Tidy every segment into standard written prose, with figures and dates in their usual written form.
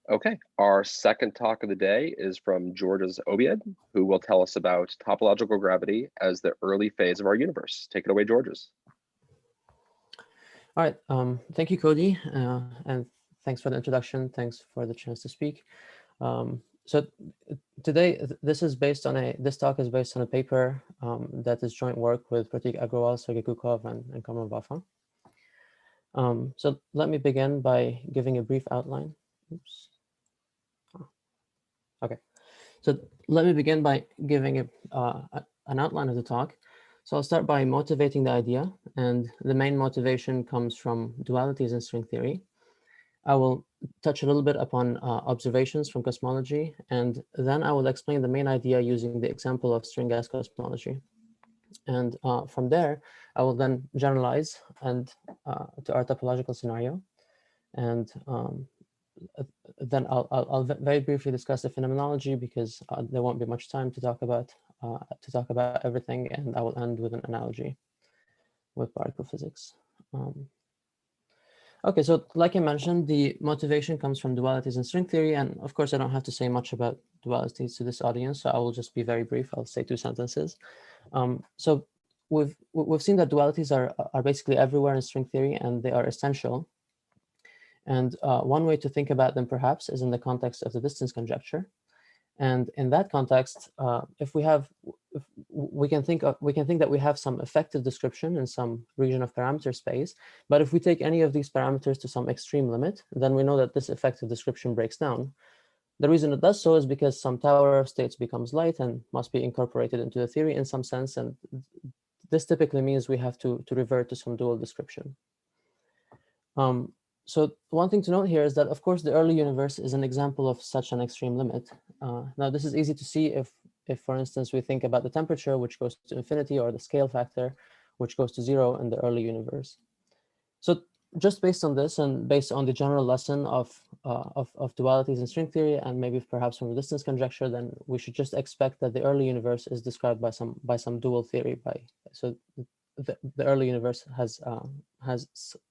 Okay, our second talk of the day is from Georgia's Obied, who will tell us about topological gravity as the early phase of our universe. Take it away, Georges. All right, thank you, Cody, and thanks for the introduction. Thanks for the chance to speak. So today, this talk is based on a paper that is joint work with Pratik Agrawal, Sergey Kukov, and Kamran Vafa. So let me begin by giving a brief outline. Oops. Okay, so let me begin by giving an outline of the talk. So I'll start by motivating the idea, and the main motivation comes from dualities in string theory. I will touch a little bit upon observations from cosmology, and then I will explain the main idea using the example of string gas cosmology. And from there, I will then generalize and to our topological scenario, and then I'll very briefly discuss the phenomenology because there won't be much time to talk about everything, and I will end with an analogy with particle physics. Okay, so like I mentioned, the motivation comes from dualities in string theory, and of course I don't have to say much about dualities to this audience, so I will just be very brief. I'll say 2 sentences. So we've seen that dualities are basically everywhere in string theory, and they are essential. And one way to think about them perhaps is in the context of the distance conjecture. And in that context, if we can think that we have some effective description in some region of parameter space, but if we take any of these parameters to some extreme limit, then we know that this effective description breaks down. The reason it does so is because some tower of states becomes light and must be incorporated into the theory in some sense, and this typically means we have to revert to some dual description. So one thing to note here is that, of course, the early universe is an example of such an extreme limit. Now, this is easy to see if, for instance, we think about the temperature, which goes to infinity, or the scale factor, which goes to 0 in the early universe. So just based on this and based on the general lesson of dualities in string theory, and maybe perhaps from the distance conjecture, then we should just expect that the early universe is described by some dual theory. So the early universe has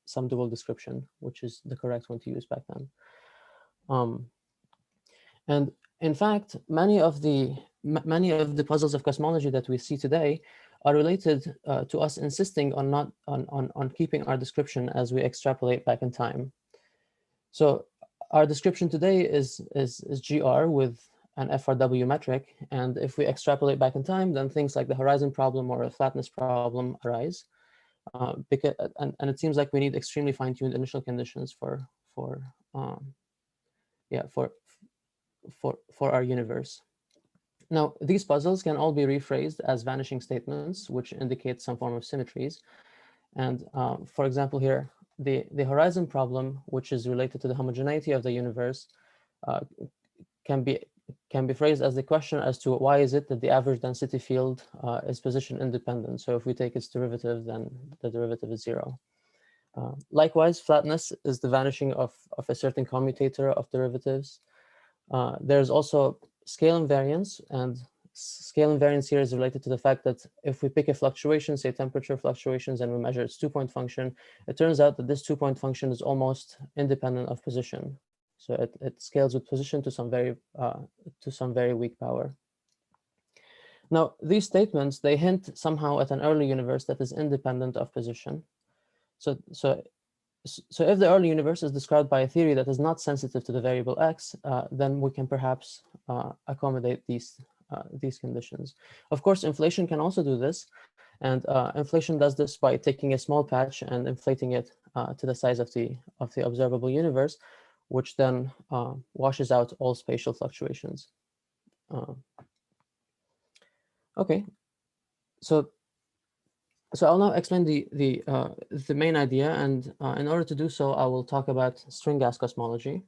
some dual description, which is the correct one to use back then. And in fact, many of the puzzles of cosmology that we see today are related to us insisting on keeping our description as we extrapolate back in time. So our description today is GR with an FRW metric, and if we extrapolate back in time, then things like the horizon problem or a flatness problem arise. And it seems like we need extremely fine-tuned initial conditions for our universe. Now, these puzzles can all be rephrased as vanishing statements, which indicate some form of symmetries. And for example, here, the horizon problem, which is related to the homogeneity of the universe, can be phrased as the question as to why is it that the average density field is position independent. So if we take its derivative, then the derivative is 0. Likewise, flatness is the vanishing of a certain commutator of derivatives. There's also scale invariance, and scale invariance here is related to the fact that if we pick a fluctuation, say temperature fluctuations, and we measure its 2-point function, it turns out that this 2-point function is almost independent of position. So it scales with position to some very weak power. Now, these statements, they hint somehow at an early universe that is independent of position. So if the early universe is described by a theory that is not sensitive to the variable x, then we can perhaps accommodate these conditions. Of course, inflation can also do this, and inflation does this by taking a small patch and inflating it to the size of the observable universe, which then washes out all spatial fluctuations. Okay, so I'll now explain the main idea, and in order to do so, I will talk about string gas cosmology.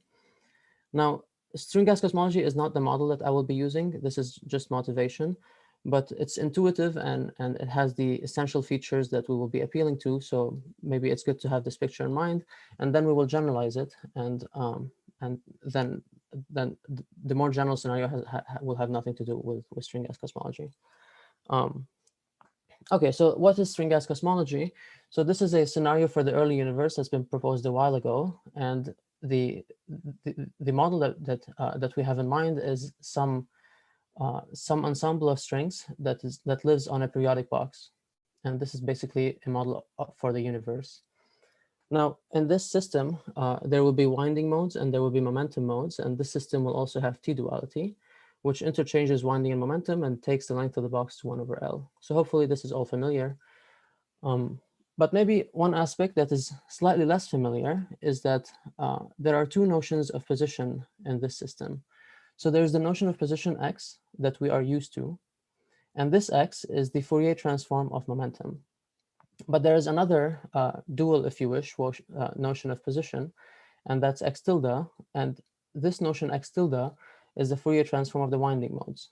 Now, string gas cosmology is not the model that I will be using. This is just motivation, but it's intuitive and it has the essential features that we will be appealing to. So maybe it's good to have this picture in mind, and then we will generalize it, and then the more general scenario will have nothing to do with string gas cosmology. Okay, so what is string gas cosmology? So this is a scenario for the early universe that's been proposed a while ago, and the model that we have in mind is some ensemble of strings that lives on a periodic box, and this is basically a model for the universe. Now, in this system, there will be winding modes and there will be momentum modes, and this system will also have T-duality, which interchanges winding and momentum and takes the length of the box to 1 over L. So hopefully this is all familiar. But maybe one aspect that is slightly less familiar is that there are two notions of position in this system. So there's the notion of position x that we are used to, and this x is the Fourier transform of momentum. But there is another dual, if you wish, notion of position, and that's x tilde, and this notion x tilde is the Fourier transform of the winding modes.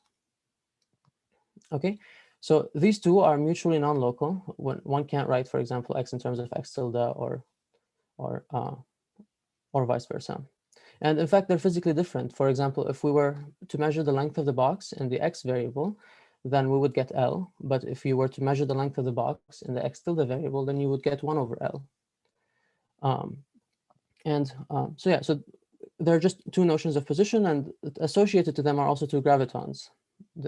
Okay, so these two are mutually non-local. When one can't write, for example, x in terms of x tilde or vice versa. And in fact, they're physically different. For example, if we were to measure the length of the box in the x variable, then we would get L. But if you were to measure the length of the box in the x tilde variable, then you would get 1 over L. So yeah, so there are just two notions of position, and associated to them are also two gravitons.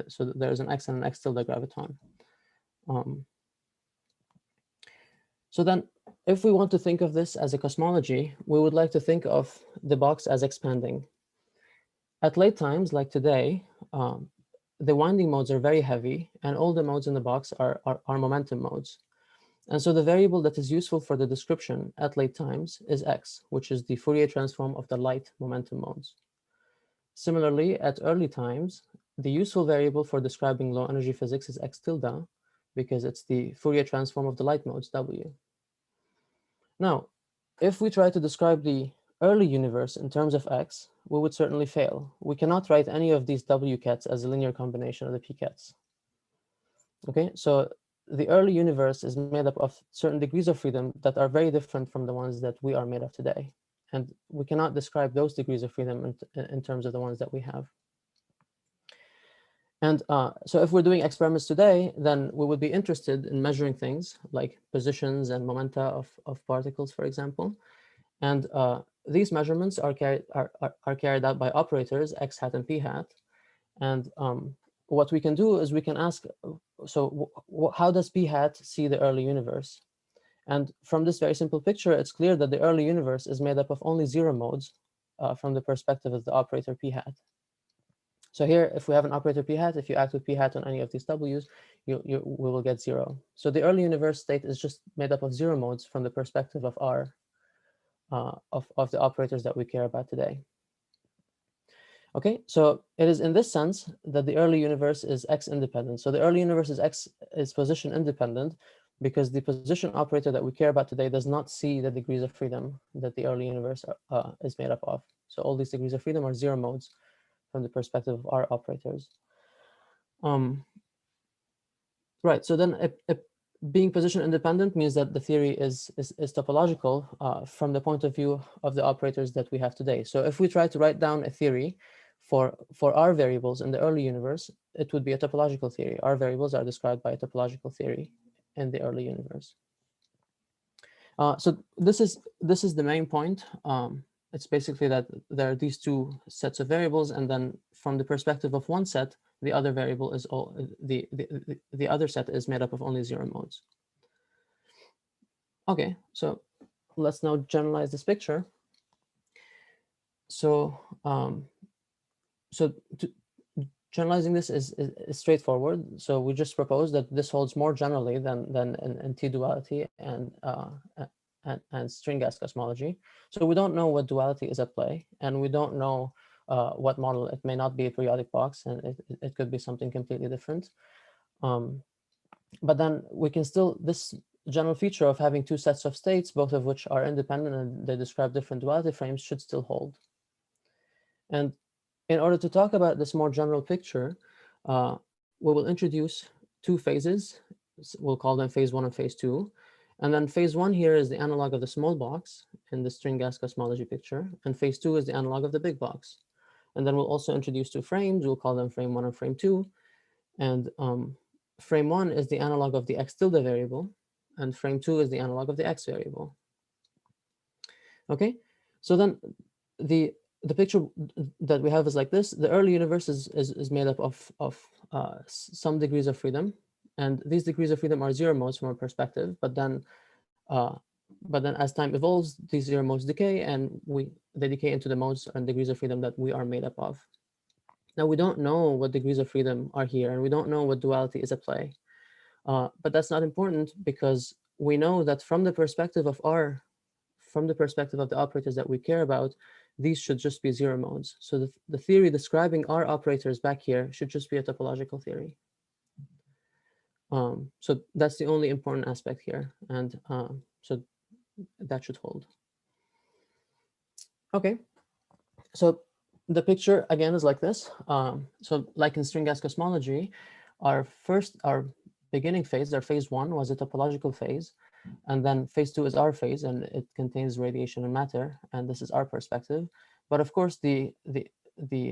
So there's an x and an x tilde graviton. So then, if we want to think of this as a cosmology, we would like to think of the box as expanding. At late times, like today, the winding modes are very heavy, and all the modes in the box are momentum modes. And so the variable that is useful for the description at late times is x, which is the Fourier transform of the light momentum modes. Similarly, at early times, the useful variable for describing low energy physics is x tilde, because it's the Fourier transform of the light modes, w. Now, if we try to describe the early universe in terms of x, we would certainly fail. We cannot write any of these w cats as a linear combination of the p cats. Okay, so the early universe is made up of certain degrees of freedom that are very different from the ones that we are made of today. And we cannot describe those degrees of freedom in terms of the ones that we have. And so if we're doing experiments today, then we would be interested in measuring things like positions and momenta of particles, for example. And these measurements are carried out by operators x hat and p hat. And what we can do is we can ask, so how does p hat see the early universe? And from this very simple picture, it's clear that the early universe is made up of only zero modes from the perspective of the operator p hat. So here, if we have an operator p hat, if you act with p hat on any of these w's, we will get 0. So the early universe state is just made up of zero modes from the perspective of our of the operators that we care about today. Okay, so it is in this sense that the early universe is x independent. So the early universe is position independent because the position operator that we care about today does not see the degrees of freedom that the early universe is made up of. So all these degrees of freedom are zero modes from the perspective of our operators. Right, so then being position independent means that the theory is topological from the point of view of the operators that we have today. So if we try to write down a theory for our variables in the early universe, it would be a topological theory. Our variables are described by a topological theory in the early universe. So this is the main point. It's basically that there are these two sets of variables, and then from the perspective of one set, the other variable is all the other set is made up of only zero modes. Okay, so let's now generalize this picture. So generalizing this is straightforward. So we just propose that this holds more generally than in T-duality and string gas cosmology. So we don't know what duality is at play, and we don't know what model. It may not be a periodic box, and it could be something completely different. But then we can still, this general feature of having two sets of states, both of which are independent and they describe different duality frames, should still hold. And in order to talk about this more general picture, we will introduce two phases. We'll call them phase 1 and phase 2. And then phase 1 here is the analog of the small box in the string gas cosmology picture. And phase 2 is the analog of the big box. And then we'll also introduce two frames. We'll call them frame 1 and frame 2. And frame 1 is the analog of the x tilde variable. And frame 2 is the analog of the x variable. Okay, so then the picture that we have is like this. The early universe is made up of some degrees of freedom, and these degrees of freedom are zero modes from our perspective. Uh, but then as time evolves, these zero modes decay, and they decay into the modes and degrees of freedom that we are made up of. Now we don't know what degrees of freedom are here, and we don't know what duality is at play. But that's not important, because we know that from the perspective of the operators that we care about, these should just be zero modes. So the theory describing our operators back here should just be a topological theory. So that's the only important aspect here, and so that should hold. Okay, so the picture again is like this. So like in string gas cosmology, our beginning phase, our phase one, was a topological phase, and then phase two is our phase, and it contains radiation and matter, and this is our perspective. But of course, the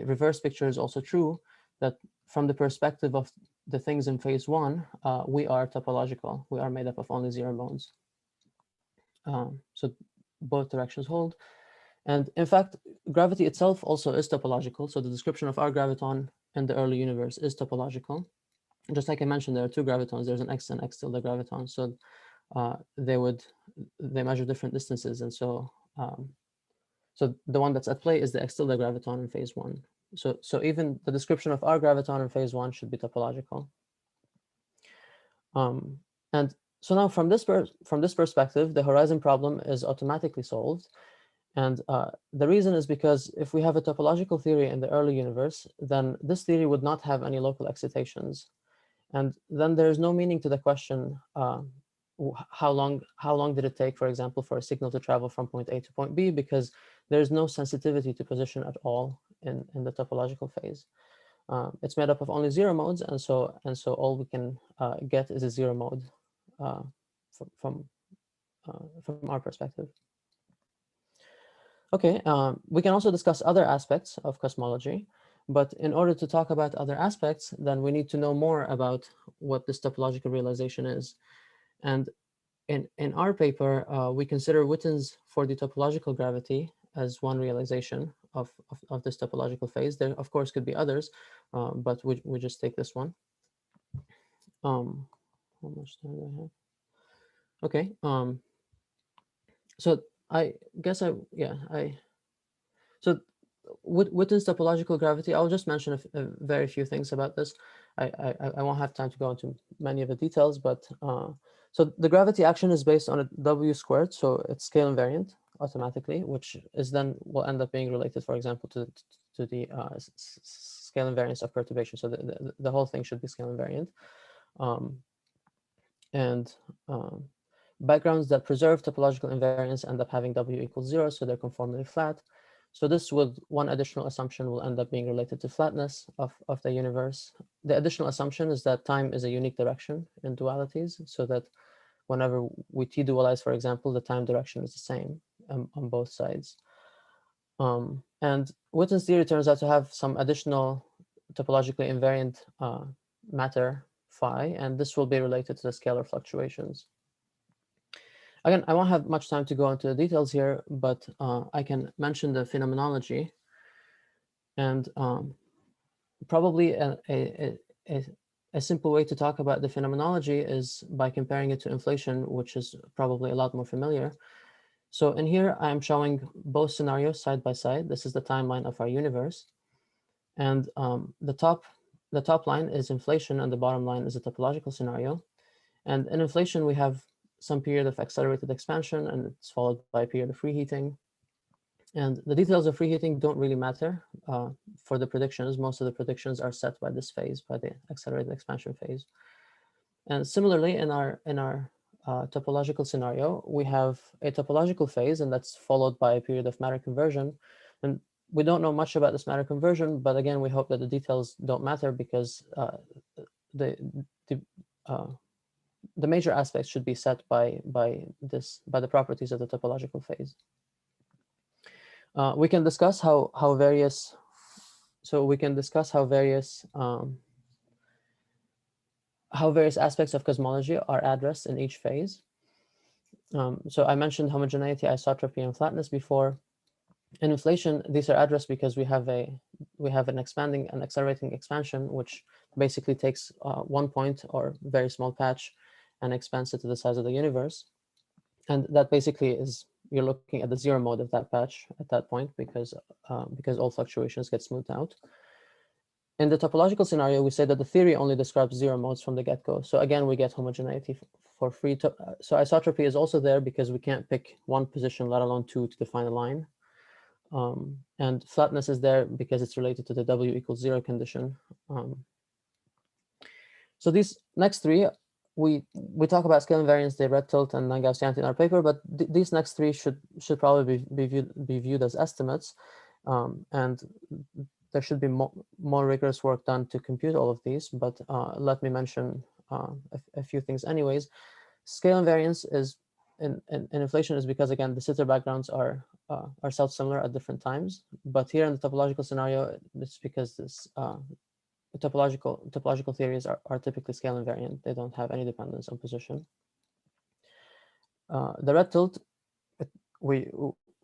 reverse picture is also true, that from the perspective of the things in phase one, we are topological. We are made up of only zero modes. So both directions hold. And in fact, gravity itself also is topological. So the description of our graviton in the early universe is topological. Just like I mentioned, there are two gravitons. There's an X and X tilde graviton. So they measure different distances, and so so the one that's at play is the X tilde graviton in phase one. So even the description of our graviton in phase one should be topological. And so now from this perspective, the horizon problem is automatically solved. And the reason is because if we have a topological theory in the early universe, then this theory would not have any local excitations. And then there's no meaning to the question, how long did it take, for example, for a signal to travel from point A to point B, because there's no sensitivity to position at all in the topological phase. It's made up of only zero modes, and so all we can get is a zero mode from our perspective. Okay, we can also discuss other aspects of cosmology, but in order to talk about other aspects, then we need to know more about what this topological realization is. And in our paper, we consider Witten's for the topological gravity as one realization of this topological phase. There, of course, could be others, but we just take this one. How much time do I have? Okay. So I guess so Witten's topological gravity, I'll just mention a very few things about this. I won't have time to go into many of the details, but so the gravity action is based on a W squared, so it's scale invariant automatically, which is then will end up being related, for example, to the scale invariance of perturbation. So the whole thing should be scale invariant. Backgrounds that preserve topological invariance end up having W equals 0, so they're conformally flat. So this, with one additional assumption, will end up being related to flatness of the universe. The additional assumption is that time is a unique direction in dualities, so that whenever we t-dualize, for example, the time direction is the same on both sides. And Witten's theory turns out to have some additional topologically invariant matter phi, and this will be related to the scalar fluctuations. Again, I won't have much time to go into the details here, but I can mention the phenomenology. And probably a simple way to talk about the phenomenology is by comparing it to inflation, which is probably a lot more familiar. So in here, I am showing both scenarios side by side. This is the timeline of our universe. And the top line is inflation, and the bottom line is a topological scenario. And in inflation, we have some period of accelerated expansion, and it's followed by a period of reheating. And the details of reheating don't really matter for the predictions. Most of the predictions are set by this phase, by the accelerated expansion phase. And similarly, in our topological scenario, we have a topological phase, and that's followed by a period of matter conversion. And we don't know much about this matter conversion, but again, we hope that the details don't matter, because the major aspects should be set by the properties of the topological phase. We can discuss how various aspects of cosmology are addressed in each phase. So I mentioned homogeneity, isotropy, and flatness before. In inflation, these are addressed because we have an expanding and accelerating expansion, which basically takes one point or very small patch and expands it to the size of the universe. And that basically is, you're looking at the zero mode of that patch at that point, because all fluctuations get smoothed out. In the topological scenario, we say that the theory only describes zero modes from the get-go. So again, we get homogeneity for free. So isotropy is also there because we can't pick one position, let alone two, to define a line. And flatness is there because it's related to the W equals 0 condition. So these next three, we talk about scale invariance, the red tilt, and non-Gaussianity in our paper, but these next three should probably be viewed as estimates, and there should be more rigorous work done to compute all of these. But let me mention a few things anyways. Scale invariance is in inflation is because, again, the Sitter backgrounds are self-similar at different times. But here in the topological scenario, it's because this topological theories are typically scale invariant. They don't have any dependence on position. The red tilt, we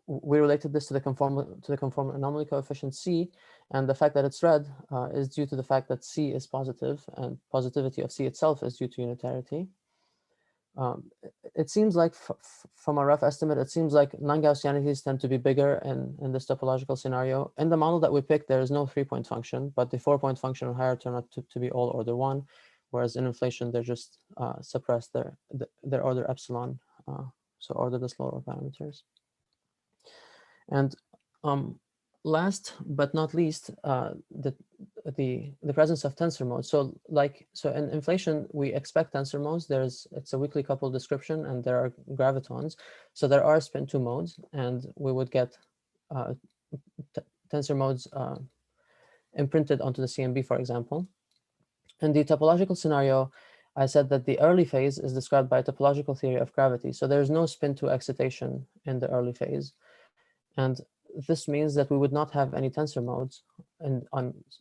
related this to the conformal anomaly coefficient C, and the fact that it's red is due to the fact that C is positive, and positivity of C itself is due to unitarity. It seems like, from a rough estimate, it seems like non-Gaussianities tend to be bigger in this topological scenario. In the model that we picked, there is no 3-point function, but the 4-point function and higher turn out to be all order 1, whereas in inflation, they're just suppressed their order epsilon, so orderless lower parameters. And last but not least, the presence of tensor modes. So in inflation, we expect tensor modes. It's a weakly coupled description, and there are gravitons. So there are spin 2 modes, and we would get tensor modes imprinted onto the CMB, for example. In the topological scenario, I said that the early phase is described by a topological theory of gravity. So there's no spin 2 excitation in the early phase. And this means that we would not have any tensor modes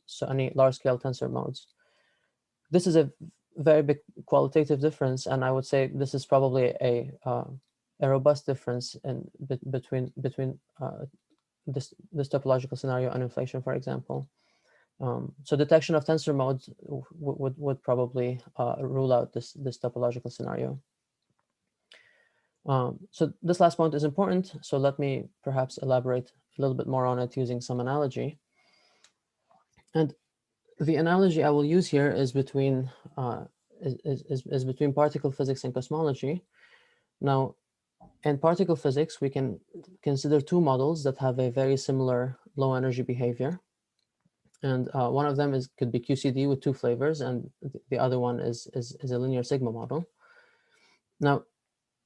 so any large scale tensor modes. This is a very big qualitative difference, and I would say this is probably a robust difference between this topological scenario and inflation, for example. So detection of tensor modes would probably rule out this topological scenario. So this last point is important, so let me perhaps elaborate a little bit more on it using some analogy. And the analogy I will use here is between particle physics and cosmology. Now, in particle physics, we can consider two models that have a very similar low energy behavior. And one of them could be QCD with two flavors, and the other one is a linear sigma model. Now,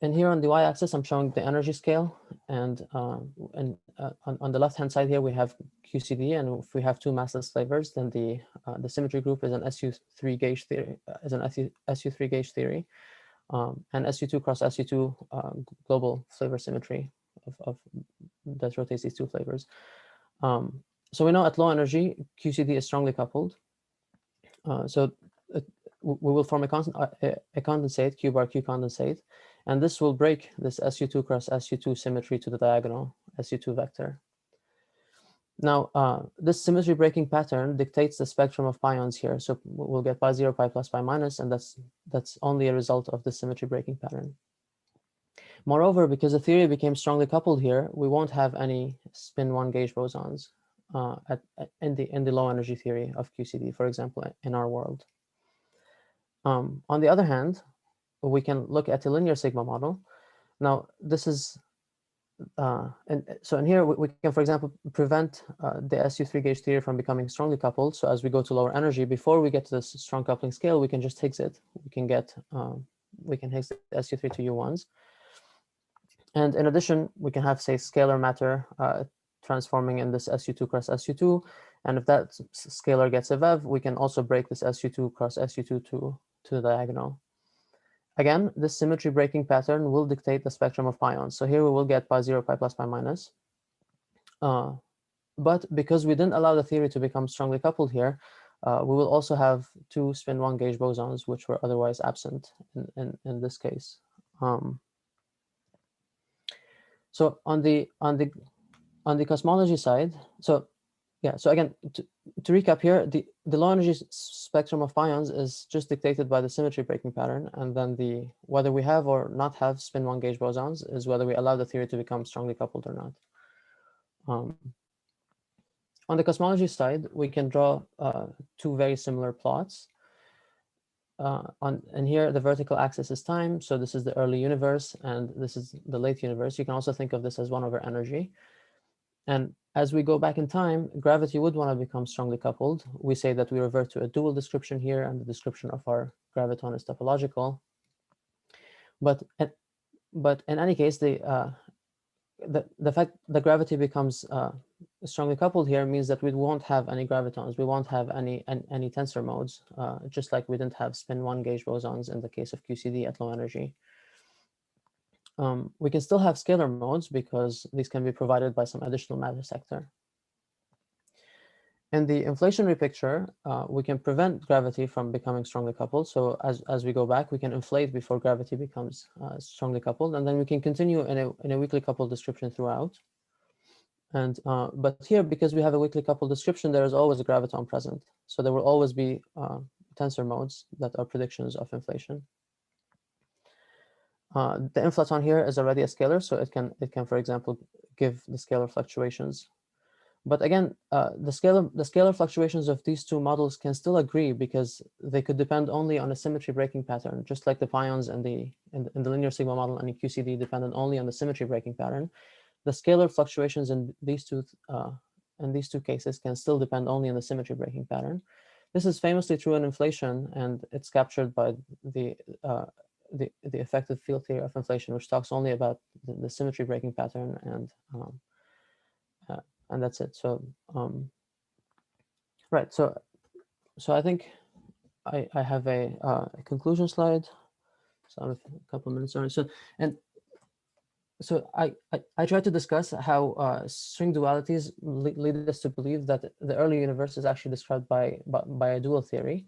and here on the y-axis, I'm showing the energy scale, and on the left-hand side here, we have QCD, and if we have two massless flavors, then the symmetry group is an SU3 gauge theory, SU3 gauge theory, and SU2 cross SU2 global flavor symmetry of that rotates these two flavors. So we know at low energy, QCD is strongly coupled. So we will form a condensate, Q bar Q condensate, and this will break this SU2 cross SU2 symmetry to the diagonal SU2 vector. Now, this symmetry breaking pattern dictates the spectrum of pions here. So we'll get pi 0, pi plus, pi minus, and that's only a result of the symmetry breaking pattern. Moreover, because the theory became strongly coupled here, we won't have any spin 1 gauge bosons in the low energy theory of QCD, for example, in our world. On the other hand, we can look at a linear sigma model. Now, this is, so in here, we can, for example, prevent the SU3 gauge theory from becoming strongly coupled. So as we go to lower energy, before we get to this strong coupling scale, we can just Higgs it. We can Higgs the SU3 to U1s. And in addition, we can have, say, scalar matter transforming in this SU2 cross SU2. And if that scalar gets a VEV, we can also break this SU2 cross SU2 to the diagonal. Again, this symmetry breaking pattern will dictate the spectrum of pions. So here we will get pi 0, pi plus, pi minus. But because we didn't allow the theory to become strongly coupled here, we will also have two spin 1 gauge bosons, which were otherwise absent in this case. So on the on the cosmology side, so yeah, so again, to recap here, the low energy spectrum of pions is just dictated by the symmetry breaking pattern, and then the whether we have or not have spin 1 gauge bosons is whether we allow the theory to become strongly coupled or not. On the cosmology side, we can draw two very similar plots. And here the vertical axis is time, so this is the early universe, and this is the late universe. You can also think of this as 1 over energy. And as we go back in time, gravity would want to become strongly coupled. We say that we revert to a dual description here, and the description of our graviton is topological. But in any case, the fact that gravity becomes strongly coupled here means that we won't have any gravitons. We won't have any tensor modes, just like we didn't have spin 1 gauge bosons in the case of QCD at low energy. We can still have scalar modes because these can be provided by some additional matter sector. In the inflationary picture, we can prevent gravity from becoming strongly coupled. So as we go back, we can inflate before gravity becomes strongly coupled, and then we can continue in a weakly coupled description throughout. And but here, because we have a weakly coupled description, there is always a graviton present. So there will always be tensor modes that are predictions of inflation. The inflaton here is already a scalar, so it can, for example, give the scalar fluctuations. But again, the scalar fluctuations of these two models can still agree because they could depend only on a symmetry breaking pattern, just like the pions in the linear sigma model and in QCD depended only on the symmetry breaking pattern. The scalar fluctuations in these two cases can still depend only on the symmetry breaking pattern. This is famously true in inflation, and it's captured by the effective field theory of inflation, which talks only about the symmetry breaking pattern, and that's it. So right, so I think I have a conclusion slide. So I'm a couple of minutes on. So I tried to discuss how string dualities lead us to believe that the early universe is actually described by a dual theory.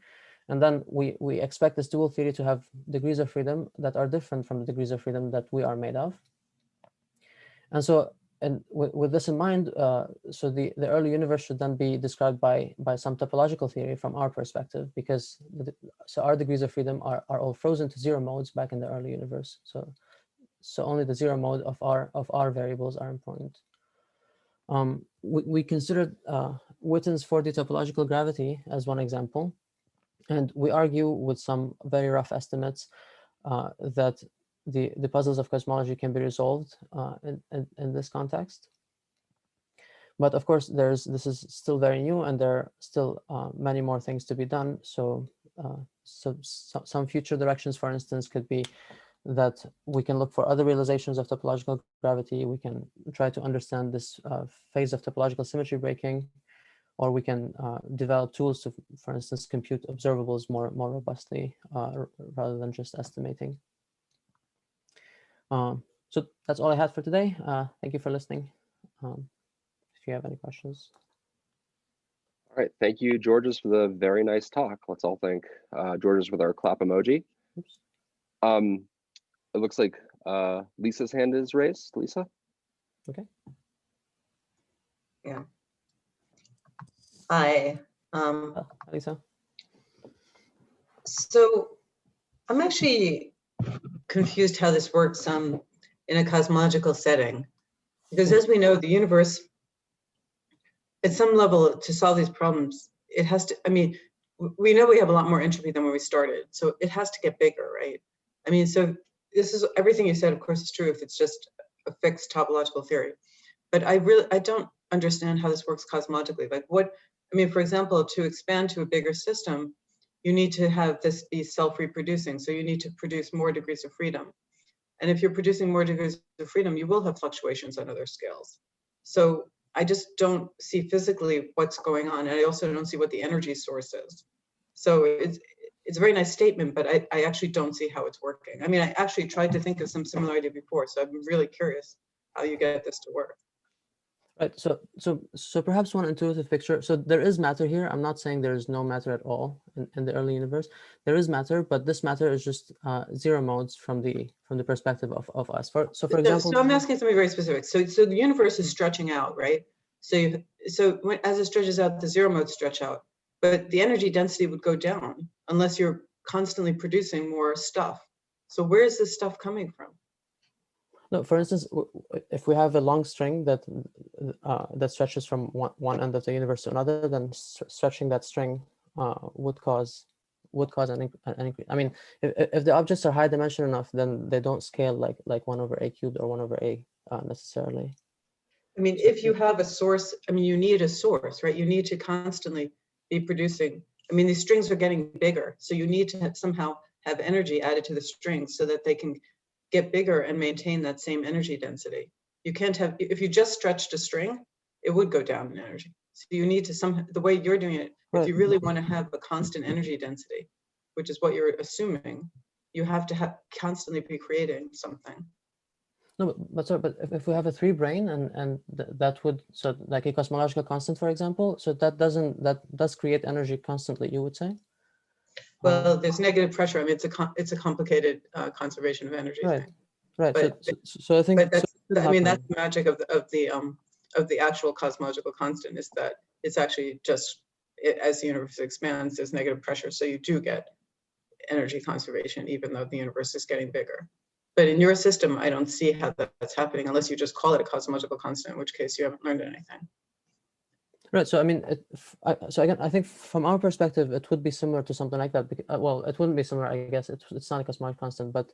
And then we expect this dual theory to have degrees of freedom that are different from the degrees of freedom that we are made of. And so, and with this in mind, so the early universe should then be described by some topological theory from our perspective, because so our degrees of freedom are all frozen to 0 modes back in the early universe. So only the 0 mode of our variables are important. We considered Witten's 4D topological gravity as one example, and we argue with some very rough estimates that the puzzles of cosmology can be resolved in this context. But of course, this is still very new, and there are still many more things to be done. So some future directions, for instance, could be that we can look for other realizations of topological gravity. We can try to understand this phase of topological symmetry breaking, or we can develop tools to, for instance, compute observables more robustly rather than just estimating. So that's all I had for today. Thank you for listening. If you have any questions. All right, thank you, Georges, for the very nice talk. Let's all thank Georges with our clap emoji. Oops. It looks like Lisa's hand is raised. Lisa? Okay. Yeah. Hi. Lisa? So I'm actually confused how this works in a cosmological setting, because as we know, the universe, at some level, to solve these problems, it has to, I mean, we know we have a lot more entropy than when we started, so it has to get bigger, right? I mean, so this is everything you said, of course, is true if it's just a fixed topological theory. But I don't understand how this works cosmologically. Like what, I mean, for example, to expand to a bigger system, you need to have this be self-reproducing. So you need to produce more degrees of freedom. And if you're producing more degrees of freedom, you will have fluctuations on other scales. So I just don't see physically what's going on. And I also don't see what the energy source is. So it's a very nice statement, but I actually don't see how it's working. I mean, I actually tried to think of some similarity before, so I'm really curious how you get this to work. Right. So perhaps one intuitive picture. So there is matter here. I'm not saying there is no matter at all in the early universe. There is matter, but this matter is just zero modes from the perspective of us. For example, So I'm asking something very specific. So the universe is stretching out, right? As it stretches out, the zero modes stretch out, but the energy density would go down unless you're constantly producing more stuff. So where is this stuff coming from? no, for instance, if we have a long string that stretches from one end of the universe to another, then stretching that string would cause an increase. I mean, if the objects are high dimension enough, then they don't scale like 1 over a cubed or 1 over a necessarily. I mean, if you have a source, I mean, you need a source, right? You need to constantly be producing. I mean, these strings are getting bigger, so you need to somehow have energy added to the strings so that they can get bigger and maintain that same energy density. You can't have, if you just stretched a string, it would go down in energy. So you need to the way you're doing it, Right. if you really want to have a constant energy density, which is what you're assuming, you have to constantly be creating something. No, but if we have a 3 brane and that would, so like a cosmological constant, for example, so that does create energy constantly, you would say? Well, there's negative pressure. I mean, it's a complicated conservation of energy Right. thing. Right. But, So I think. But that's, so I mean, that's the magic of the actual cosmological constant, is that it's actually just as the universe expands, there's negative pressure, so you do get energy conservation, even though the universe is getting bigger. But in your system, I don't see how that's happening unless you just call it a cosmological constant, in which case you haven't learned anything. Right. So I mean, so again, I think from our perspective, it would be similar to something like that. Well, it wouldn't be similar, I guess. It's not a cosmological constant, but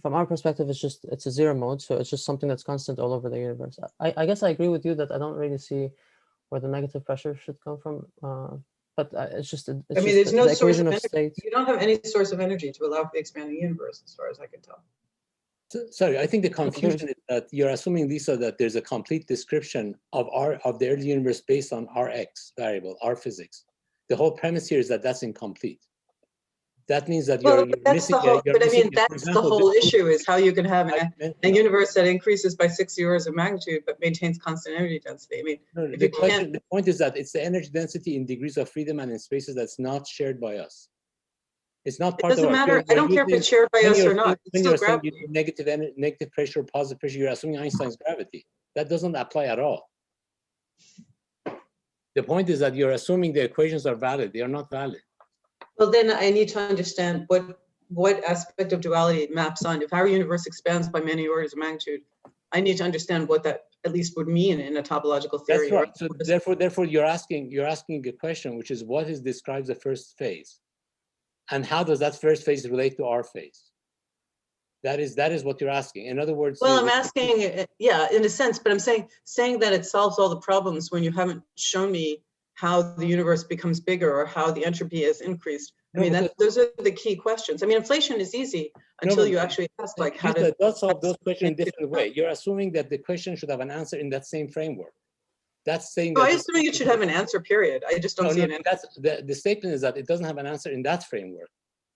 from our perspective, it's a zero mode. So it's just something that's constant all over the universe. I guess I agree with you that I don't really see where the negative pressure should come from. But it's just I mean, there's no the source equation of of energy. states. You don't have any source of energy to allow for the expanding universe, as far as I can tell. Sorry, I think the confusion is that you're assuming, Lisa, that there's a complete description of the early universe based on Rx variable, R physics. The whole premise here is that that's incomplete. That means that you're missing. But I mean, that's the whole issue, is how you can have a universe that increases by 6 orders of magnitude but maintains constant energy density. I mean, the point is that it's the energy density in degrees of freedom and in spaces that's not shared by us. It's not part of. It doesn't matter. I don't care if it's shared by us or not. When you're saying negative pressure, positive pressure, you're assuming Einstein's gravity. That doesn't apply at all. The point is that you're assuming the equations are valid. They are not valid. Well, then I need to understand what aspect of duality it maps on. If our universe expands by many orders of magnitude, I need to understand what that at least would mean in a topological theory. That's right. So therefore, you're asking a question, which is what describes the first phase, and how does that first phase relate to our phase? That is what you're asking. In other words, well, I'm asking, yeah, in a sense, but I'm saying that it solves all the problems when you haven't shown me how the universe becomes bigger or how the entropy has increased. I mean, those are the key questions. I mean, inflation is easy until you actually ask, like, how does. It does solve those questions in a different way. You're assuming that the question should have an answer in that same framework. That's saying. I'm assuming it should have an answer, period. I just don't see an answer. That's the statement is that it doesn't have an answer in that framework.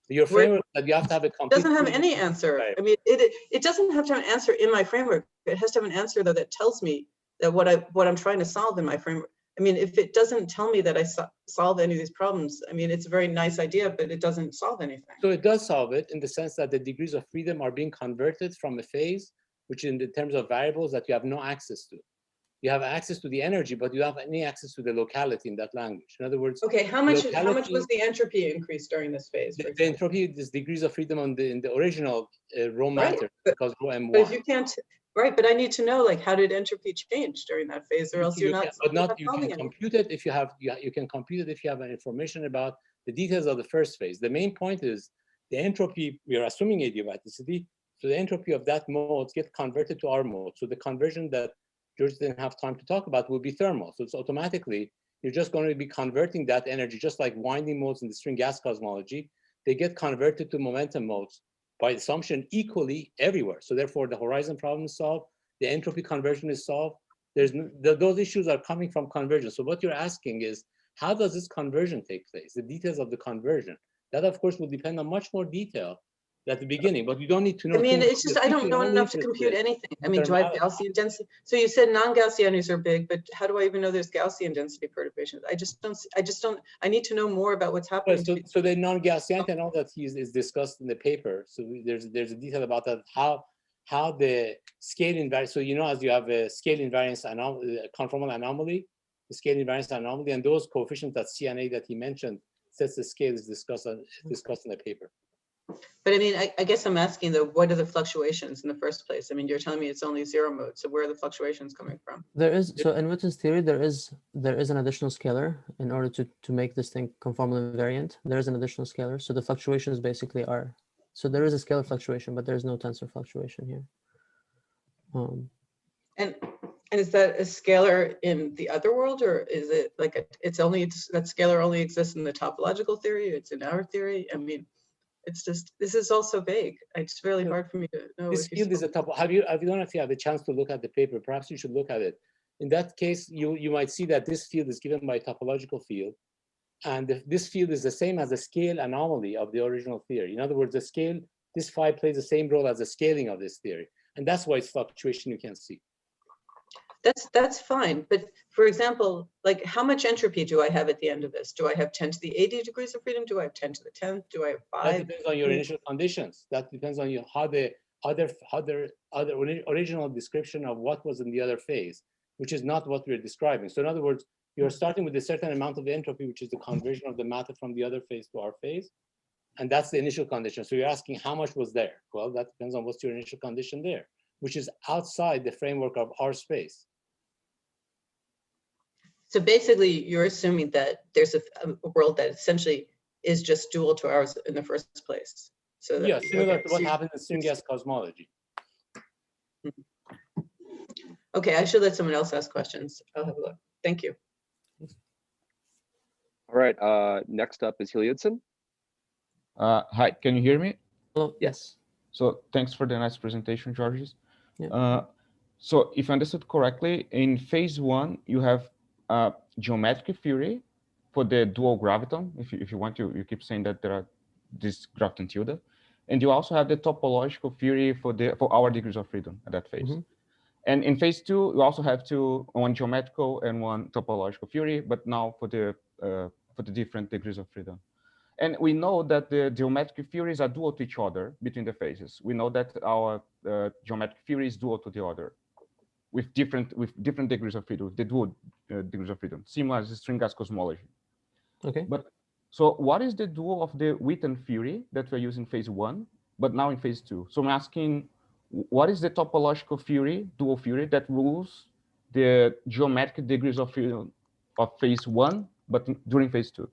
Your framework that you have to have a complete. It doesn't have any answer. I mean, it doesn't have to have an answer in my framework. It has to have an answer, though, that tells me that what I'm trying to solve in my framework. I mean, if it doesn't tell me that I solve any of these problems, I mean, it's a very nice idea, but it doesn't solve anything. So it does solve it in the sense that the degrees of freedom are being converted from a phase, which in the terms of variables that you have no access to. You have access to the energy, but you don't have any access to the locality in that language. In other words, okay, how much was the entropy increase during this phase? The entropy is degrees of freedom in the original raw matter, because rho m1. But if you can't, right? But I need to know, like, how did entropy change during that phase, or else you're not. You can compute it if you have. You can compute it if you have information about the details of the first phase. The main point is the entropy. We are assuming adiabaticity, so the entropy of that mode gets converted to our mode. So the conversion that George didn't have time to talk about will be thermal. So it's automatically, you're just going to be converting that energy, just like winding modes in the string gas cosmology. They get converted to momentum modes by assumption equally everywhere. So therefore, the horizon problem is solved. The entropy conversion is solved. Those issues are coming from conversion. So what you're asking is, how does this conversion take place? The details of the conversion. That, of course, will depend on much more detail at the beginning, but you don't need to know. I mean, too much it's of the just, I don't feature. know You're only enough to compute interested anything. I in mean, do I have thermality. Gaussian density? So you said non-Gaussianers are big, but how do I even know there's Gaussian density perturbations? I just don't, I need to know more about what's Well, happening. so the non-Gaussian and all that is discussed in the paper. So there's a detail about that, how the scale invariance. So as you have a scale invariance conformal anomaly, the scale invariance anomaly, and those coefficients that C and A that he mentioned sets the scale is discussed in the paper. But I mean, I guess I'm asking though, what are the fluctuations in the first place? I mean, you're telling me it's only zero mode. So where are the fluctuations coming from? There is, so in Witten's theory, there is an additional scalar in order to make this thing conformal invariant. There is an additional scalar. So the fluctuations basically are, so there is a scalar fluctuation, but there's no tensor fluctuation here. And is that a scalar in the other world, or is it like that scalar only exists in the topological theory? It's in our theory. I mean, it's just, this is also vague. It's really hard for me to know. This field is a top. I don't know if you have a chance to look at the paper. Perhaps you should look at it. In that case, you might see that this field is given by a topological field, and this field is the same as the scale anomaly of the original theory. In other words, the scale, this phi plays the same role as the scaling of this theory, and that's why it's fluctuation you can see. That's fine. But for example, like how much entropy do I have at the end of this? Do I have 10 to the 80 degrees of freedom? Do I have 10 to the 10th? Do I have 5? That depends on your initial conditions. That depends on how the other original description of what was in the other phase, which is not what we're describing. So in other words, you're starting with a certain amount of entropy, which is the conversion of the matter from the other phase to our phase. And that's the initial condition. So you're asking how much was there? Well, that depends on what's your initial condition there, which is outside the framework of our space. So basically, you're assuming that there's a world that essentially is just dual to ours in the first place. So yeah, similar okay, to what happens in string gas cosmology. Okay, I should let someone else ask questions. I'll have a look. Thank you. All right, next up is Heliodson. Hi, can you hear me? Hello, yes. So thanks for the nice presentation, Georges. Yeah. So if I understood correctly, in phase one, you have geometric theory for the dual graviton. If you want to, you keep saying that there are this graviton tilde. And you also have the topological theory for our degrees of freedom at that phase. Mm-hmm. And in phase two, you also have one geometrical and one topological theory, but now for the different degrees of freedom. And we know that the geometric theories are dual to each other between the phases. We know that our geometric theory is dual to the other, with different degrees of freedom, the dual degrees of freedom, similar as the string gas cosmology. Okay. But so what is the dual of the Witten theory that we're using phase one, but now in phase two? So I'm asking, what is the topological theory, dual theory, that rules the geometric degrees of freedom of phase one, but during phase two?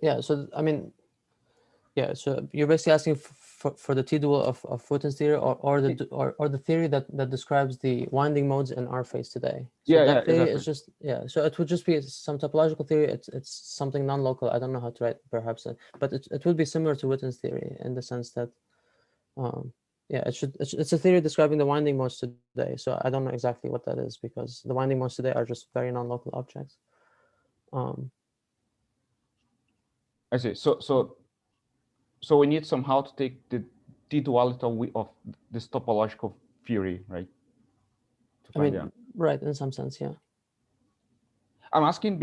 Yeah, so I mean, yeah, so you're basically asking for the T-dual of Witten's theory, or the theory that describes the winding modes in our phase today. So that theory exactly. is just, so it would just be some topological theory. It's something non-local. I don't know how to write, perhaps, but it would be similar to Witten's theory in the sense that, yeah, it's a theory describing the winding modes today. So I don't know exactly what that is, because the winding modes today are just very non-local objects. I see. So we need somehow to take the T-duality of this topological theory, right? I mean, right, in some sense, yeah. I'm asking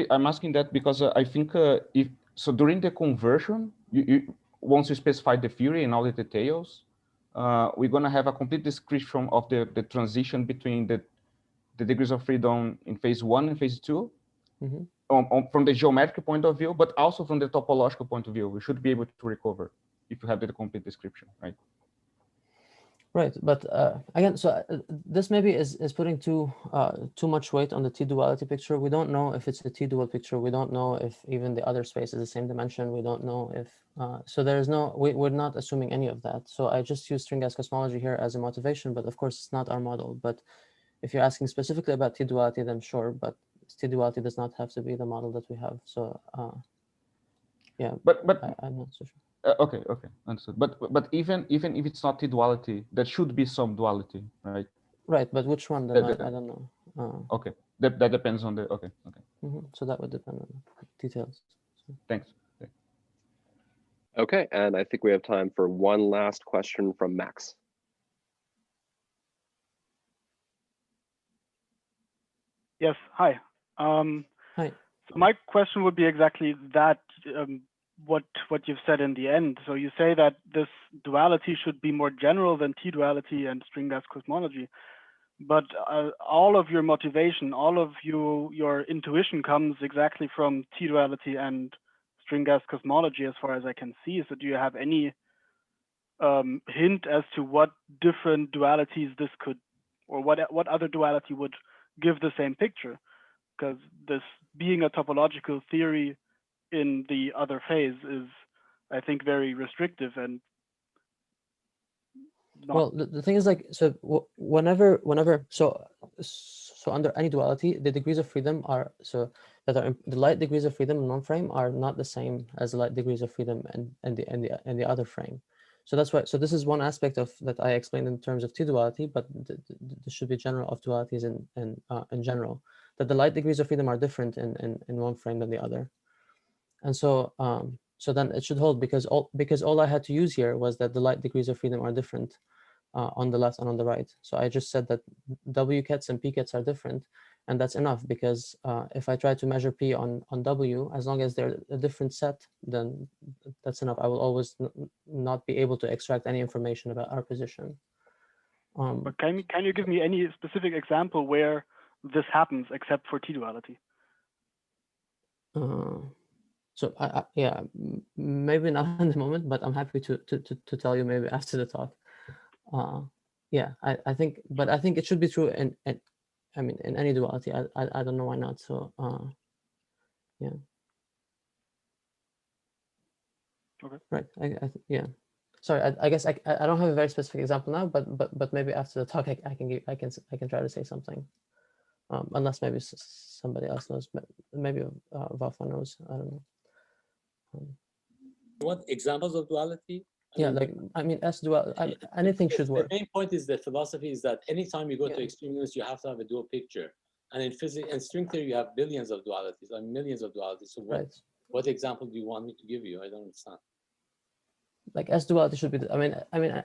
that because I think if so during the conversion, once you specify the theory and all the details, we're gonna have a complete description of the transition between the degrees of freedom in phase one and phase two, from the geometric point of view, but also from the topological point of view. We should be able to recover if you have the complete description, right? Right, but again, so this maybe is putting too much weight on the T-duality picture. We don't know if it's a T-dual picture. We don't know if even the other space is the same dimension. We don't know if so there's no, we're not assuming any of that. So I just use string gas cosmology here as a motivation, but of course it's not our model. But if you're asking specifically about T-duality, then sure, but T-duality does not have to be the model that we have. So yeah, but I'm not so sure. Okay, understood. But even if it's not T-duality, there should be some duality, right? Right, but which one? Then I don't know. Okay, that depends on the okay. So that would depend on details. So. Thanks. Okay, and I think we have time for one last question from Max. Yes, hi. Hi. So my question would be exactly that, what you've said in the end. So you say that this duality should be more general than T-duality and string gas cosmology, but all of your motivation, all of your intuition comes exactly from T-duality and string gas cosmology, as far as I can see. So do you have any hint as to what different dualities this could, or what other duality would give the same picture? Because this being a topological theory in the other phase is, I think, very restrictive and not. Well, the thing is, like, so whenever so under any duality, the degrees of freedom are the light degrees of freedom in one frame are not the same as the light degrees of freedom in the other frame. So that's why. So this is one aspect of that I explained in terms of T-duality, but this should be general of dualities in general. That the light degrees of freedom are different in one frame than the other, and so so then it should hold because all I had to use here was that the light degrees of freedom are different on the left and on the right. So I just said that W-cats and P-cats are different, and that's enough because if I try to measure P on W, as long as they're a different set, then that's enough. I will always not be able to extract any information about our position. But can you give me any specific example where this happens except for T-duality? So yeah, maybe not in the moment, but I'm happy to tell you maybe after the talk. Yeah, I think, but I think it should be true in I mean in any duality. I don't know why not. So yeah. Okay. Right. Yeah. Sorry. I guess I don't have a very specific example now, but maybe after the talk I can try to say something. Unless maybe somebody else knows. Maybe Vafa knows. I don't know. What examples of duality? I mean, S dual. Anything should work. The main point is the philosophy is that anytime you go Yeah. to extreme units, you have to have a dual picture. And in physics and string theory, you have billions of dualities, or millions of dualities. So what example do you want me to give you? I don't understand. Like S duality should be.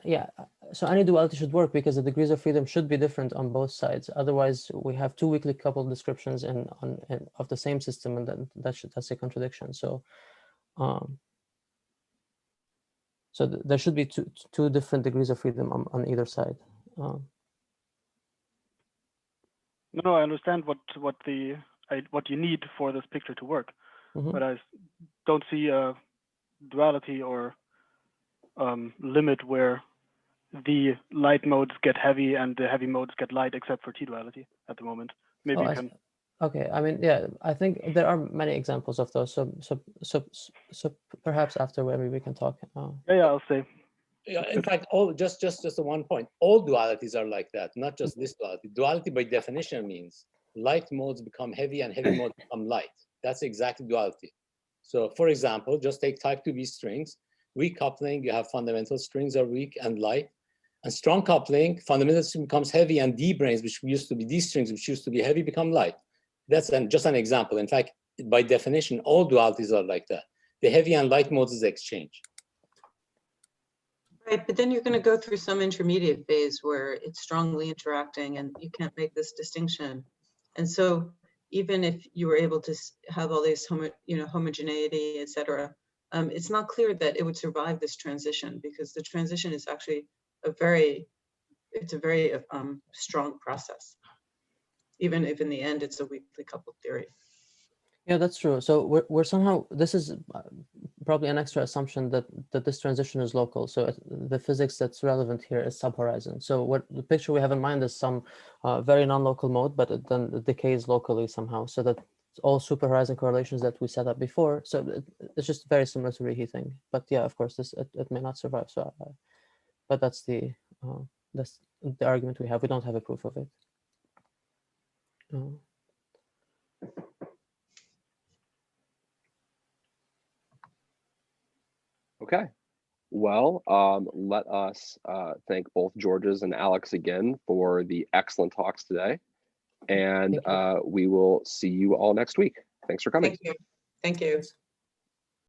Yeah. So any duality should work because the degrees of freedom should be different on both sides. Otherwise, we have two weakly coupled descriptions of the same system, and then that's a contradiction. So, so there should be two different degrees of freedom on either side. No, I understand what you need for this picture to work, but I don't see a duality or limit where the light modes get heavy and the heavy modes get light, except for T-duality at the moment. Maybe you can. Okay, I mean, yeah, I think there are many examples of those. So perhaps after maybe we can talk. Yeah, I'll say. Yeah, in fact, just the one point. All dualities are like that, not just this duality. Duality by definition means light modes become heavy and heavy modes become light. That's exactly duality. So for example, just take type 2B strings. Weak coupling, you have fundamental strings are weak and light. And strong coupling, fundamental string becomes heavy and D branes, which used to be D strings, which used to be heavy, become light. That's just an example. In fact, by definition, all dualities are like that. The heavy and light modes is exchange. Right, but then you're going to go through some intermediate phase where it's strongly interacting and you can't make this distinction. And so even if you were able to have all these homogeneity, et cetera, it's not clear that it would survive this transition because the transition is actually a very strong process, even if in the end it's a weakly coupled theory. Yeah, that's true. So we're somehow, this is probably an extra assumption that this transition is local. So the physics that's relevant here is subhorizon. So what the picture we have in mind is some very non-local mode, but then it decays locally somehow. So that all superhorizon correlations that we set up before. So it's just very similar to reheating. But yeah, of course, it may not survive. So, but that's the argument we have. We don't have a proof of it. Okay. Well, let us thank both Georges and Alex again for the excellent talks today. And we will see you all next week. Thanks for coming. Thank you. Thank you.